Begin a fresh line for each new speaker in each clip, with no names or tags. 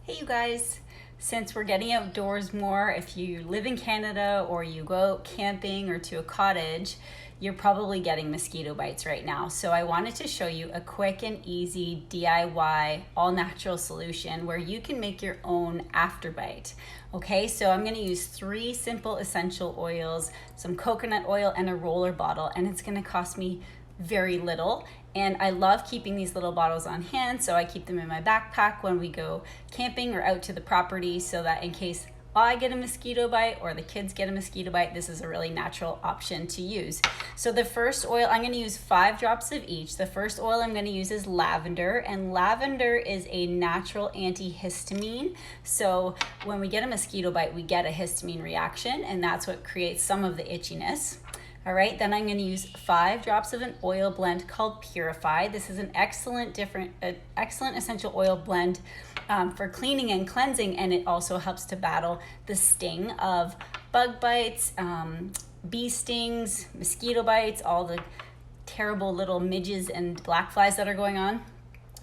Hey you guys, since we're getting outdoors more, if you live in Canada or you go out camping or to a cottage, you're probably getting mosquito bites right now. So I wanted to show you a quick and easy DIY all natural solution where you can make your own Afterbite. Okay, so I'm gonna use 3 simple essential oils, some coconut oil and a roller bottle, and it's gonna cost me very little. And I love keeping these little bottles on hand, so I keep them in my backpack when we go camping or out to the property, so that in case I get a mosquito bite or the kids get a mosquito bite, this is a really natural option to use. So the first oil, I'm going to use 5 drops of each. The first oil I'm going to use is lavender, and lavender is a natural antihistamine. So when we get a mosquito bite, we get a histamine reaction, and that's what creates some of the itchiness. All right, then I'm going to use 5 drops of an oil blend called Purify. This is an excellent essential oil blend for cleaning and cleansing, and it also helps to battle the sting of bug bites, bee stings, mosquito bites, all the terrible little midges and black flies that are going on.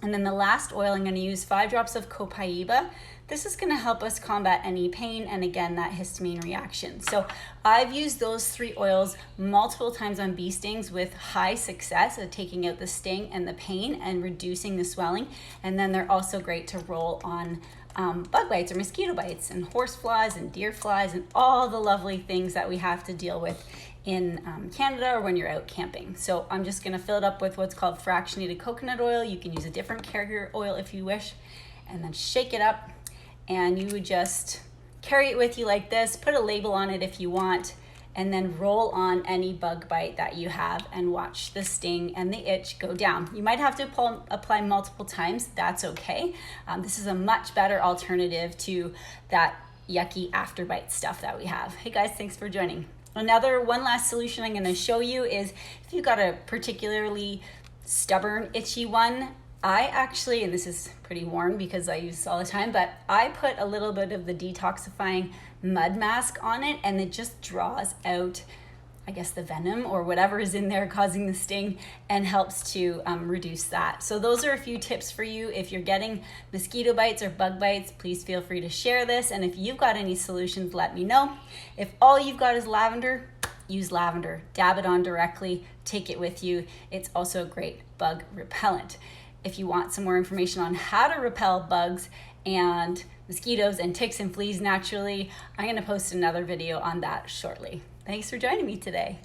And then the last oil, I'm going to use 5 drops of Copaiba. This is going to help us combat any pain and again that histamine reaction. So I've used those 3 oils multiple times on bee stings with high success at taking out the sting and the pain and reducing the swelling. And then they're also great to roll on bug bites or mosquito bites and horse flies and deer flies and all the lovely things that we have to deal with in Canada or when you're out camping. So I'm just going to fill it up with what's called fractionated coconut oil. You can use a different carrier oil if you wish, and then shake it up, and you would just carry it with you like this, put a label on it if you want, and then roll on any bug bite that you have and watch the sting and the itch go down. You might have to apply multiple times. That's okay. This is a much better alternative to that yucky Afterbite stuff that we have. Hey guys, thanks for joining. One last solution I'm going to show you is if you've got a particularly stubborn, itchy one, I actually, and this is pretty worn because I use this all the time, but I put a little bit of the Detoxifying mud mask on it, and it just draws out, I guess, the venom or whatever is in there causing the sting and helps to reduce that. So those are a few tips for you. If you're getting mosquito bites or bug bites, please feel free to share this. And if you've got any solutions, let me know. If all you've got is lavender, use lavender. Dab it on directly, take it with you. It's also a great bug repellent. If you want some more information on how to repel bugs and mosquitoes and ticks and fleas naturally, I'm going to post another video on that shortly. Thanks for joining me today.